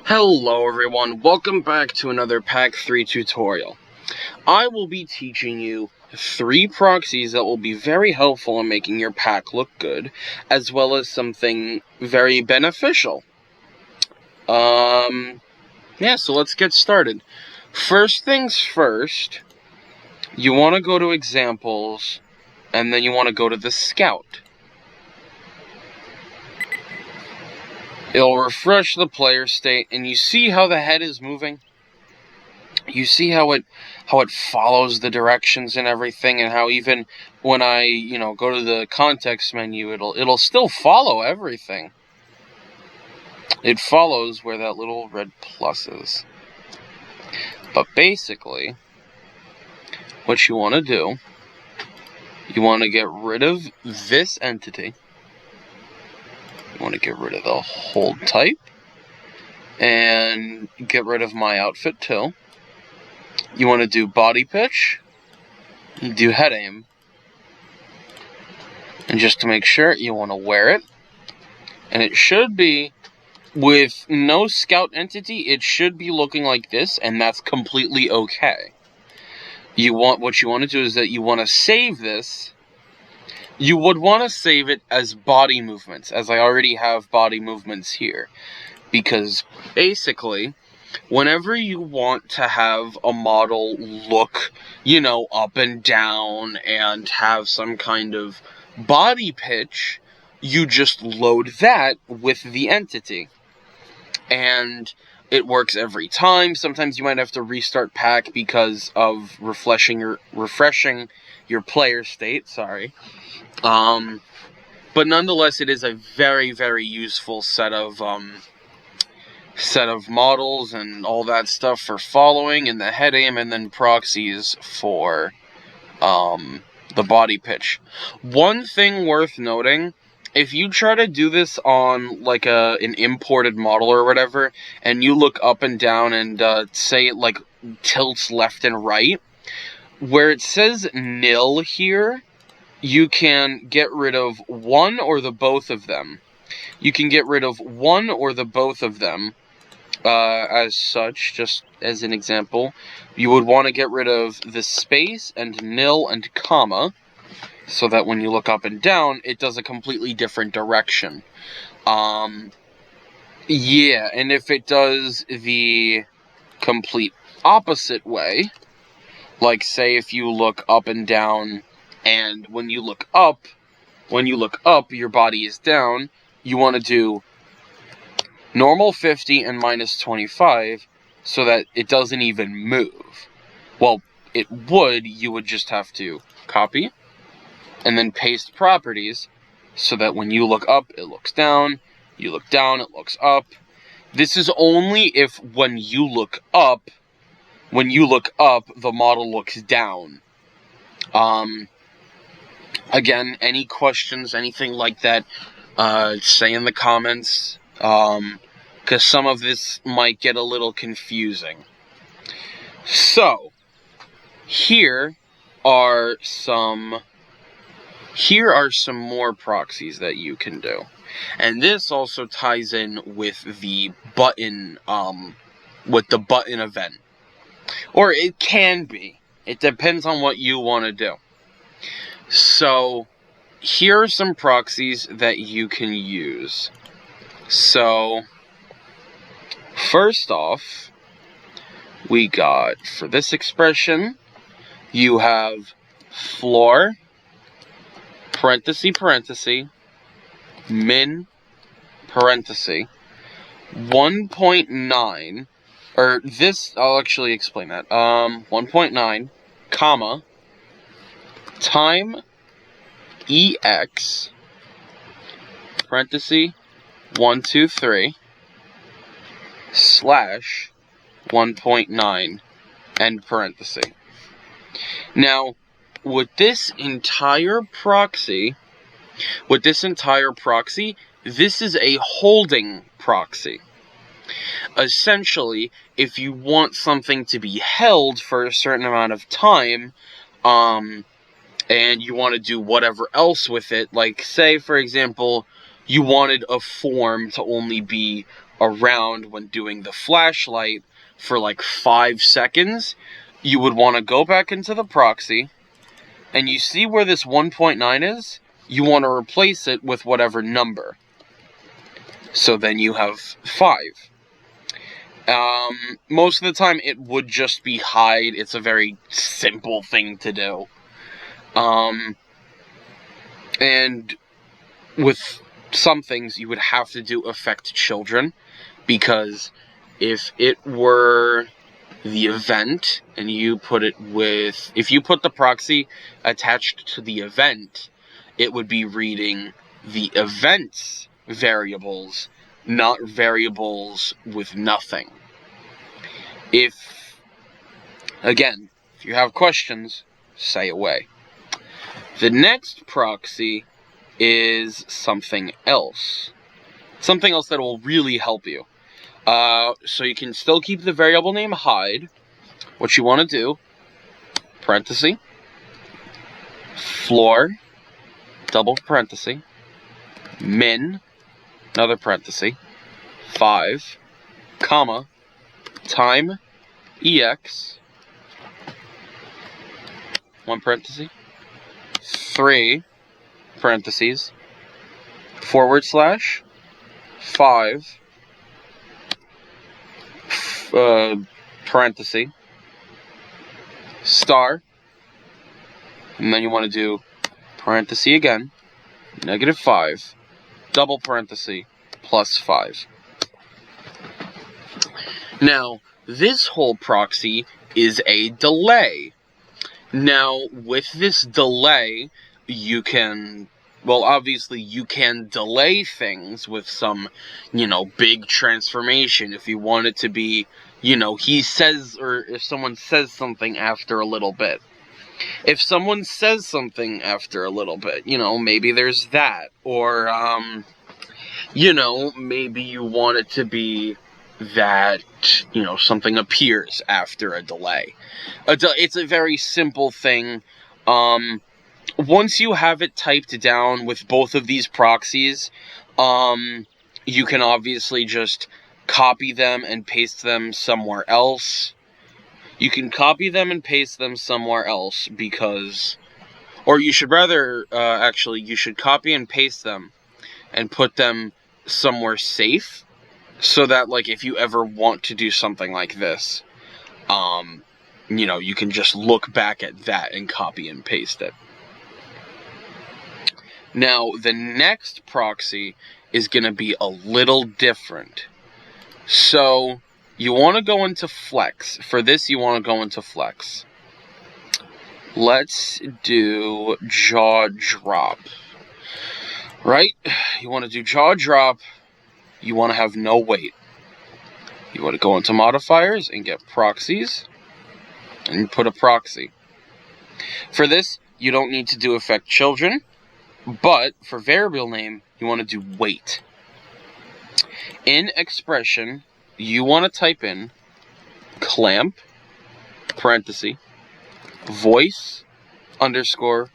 Hello everyone, welcome back to another Pac3 tutorial. I will be teaching you 3 proxies that will be very helpful in making your pack look good, as well as something very beneficial. So let's get started. First things first, you want to go to examples, and then you want to go to the scout. It'll refresh the player state, and you see how the head is moving? You see how it follows the directions and everything, and how even when I, go to the context menu, it'll still follow everything. It follows where that little red plus is. But basically, what you want to do, you want to get rid of this entity. You want to get rid of the hold type, and get rid of my outfit too. You want to do body pitch, you do head aim, and just to make sure, you want to wear it, and it should be, with no scout entity, it should be looking like this, and that's completely okay. What you want to do is that you want to save this. You would want to save it as body movements, as I already have body movements here, because basically, whenever you want to have a model look, up and down and have some kind of body pitch, you just load that with the entity. And it works every time. Sometimes you might have to restart pack because of refreshing your player state, sorry. But nonetheless, it is a very, very useful set of models and all that stuff for following, and the head aim, and then proxies for the body pitch. One thing worth noting, if you try to do this on like an imported model or whatever, and you look up and down and say it like tilts left and right, where it says nil here, you can get rid of one or the both of them. You can get rid of one or the both of them. As such, just as an example, you would want to get rid of the space and nil and comma, so that when you look up and down, it does a completely different direction. And if it does the complete opposite way, like say if you look up and down, and when you look up, your body is down, you want to do normal 50 and minus 25, so that it doesn't even move. Well, it would, you would just have to copy, and then paste properties, so that when you look up, it looks down, you look down, it looks up. This is only if when you look up, the model looks down. Again, any questions, anything like that, say in the comments, because some of this might get a little confusing. So, here are some more proxies that you can do. And this also ties in with the button, event. Or it can be. It depends on what you want to do. So, here are some proxies that you can use. So, first off, we got, for this expression, you have floor, parenthesis, min, parenthesis, 1.9, or this, I'll actually explain that, 1.9, comma, time, ex, parenthesis, 1, 2, 3, slash 1.9, end parenthesis. Now, with this entire proxy, this is a holding proxy. Essentially, if you want something to be held for a certain amount of time, and you want to do whatever else with it, like say, for example, you wanted a form to only be around when doing the flashlight for like 5 seconds, you would want to go back into the proxy, and you see where this 1.9 is? You want to replace it with whatever number. So then you have 5. Most of the time it would just be hide. It's a very simple thing to do. And with some things you would have to do affect children, because if it were the event and you put it with, if you put the proxy attached to the event, it would be reading the event's variables, not variables with nothing. If you have questions, say away. The next proxy is something else. Something else that will really help you. So you can still keep the variable name hide. What you want to do, parenthesis, floor, double parenthesis, min, another parenthesis, 5, comma, time, ex, one parenthesis, 3, parentheses, / 5, parenthesis, star, and then you want to do parenthesis again, -5, double parenthesis, +5. Now, this whole proxy is a delay. Now, with this delay, you can, well, obviously you can delay things with some, big transformation. If you want it to be, he says, or if someone says something after a little bit. If someone says something after a little bit, maybe there's that. Or, maybe you want it to be that, something appears after a delay. It's a very simple thing. Once you have it typed down with both of these proxies, you can obviously just copy them and paste them somewhere else. You can copy them and paste them somewhere else because, or you should rather, you should copy and paste them and put them somewhere safe, so that, like, if you ever want to do something like this, you can just look back at that and copy and paste it. Now, the next proxy is going to be a little different. So, you want to go into flex. For this, you want to go into flex. Let's do jaw drop. Right? You want to do jaw drop. You want to have no weight. You want to go into modifiers and get proxies. And put a proxy. For this, you don't need to do affect children. But for variable name, you want to do weight. In expression, you want to type in clamp, parenthesis, voice, _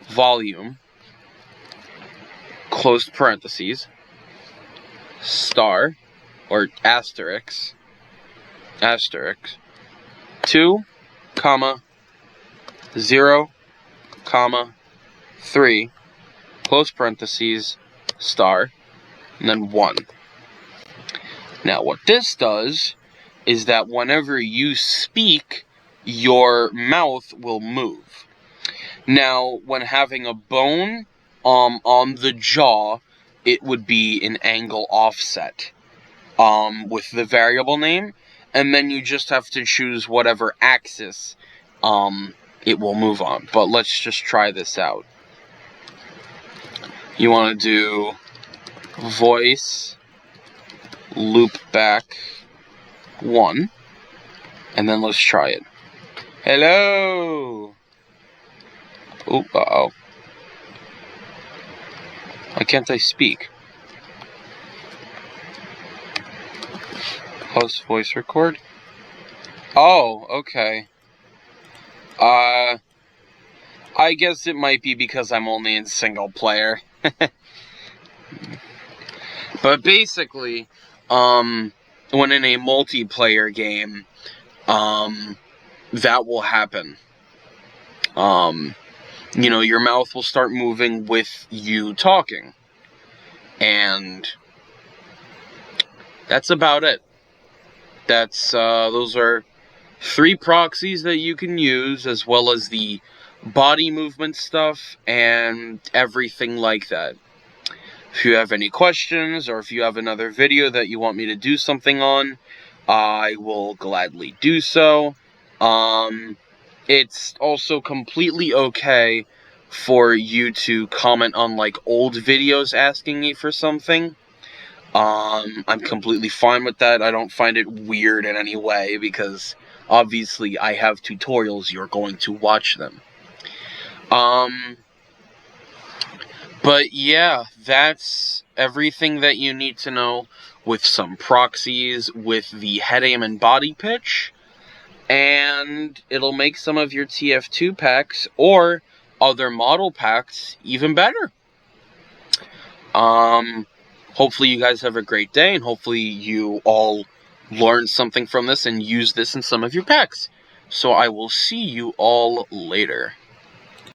volume, closed parentheses, star, or asterisk, 2, 0, 3, close parentheses, star, and then 1. Now, what this does is that whenever you speak, your mouth will move. Now, when having a bone on the jaw, it would be an angle offset with the variable name, and then you just have to choose whatever axis it will move on. But let's just try this out. You want to do voice, loop back 1, and then let's try it. Hello! Oh, uh-oh. Why can't I speak? Close voice record? Oh, okay. I guess it might be because I'm only in single player. But basically, when in a multiplayer game, that will happen. You know, your mouth will start moving with you talking. And that's about it. Those are 3 proxies that you can use, as well as the body movement stuff and everything like that. If you have any questions, or if you have another video that you want me to do something on, I will gladly do so. It's also completely okay for you to comment on, like, old videos asking me for something. I'm completely fine with that. I don't find it weird in any way, because obviously I have tutorials, you're going to watch them. But yeah, that's everything that you need to know with some proxies, with the head aim and body pitch, and it'll make some of your TF2 packs or other model packs even better. Hopefully you guys have a great day, and hopefully you all learn something from this and use this in some of your packs. So I will see you all later.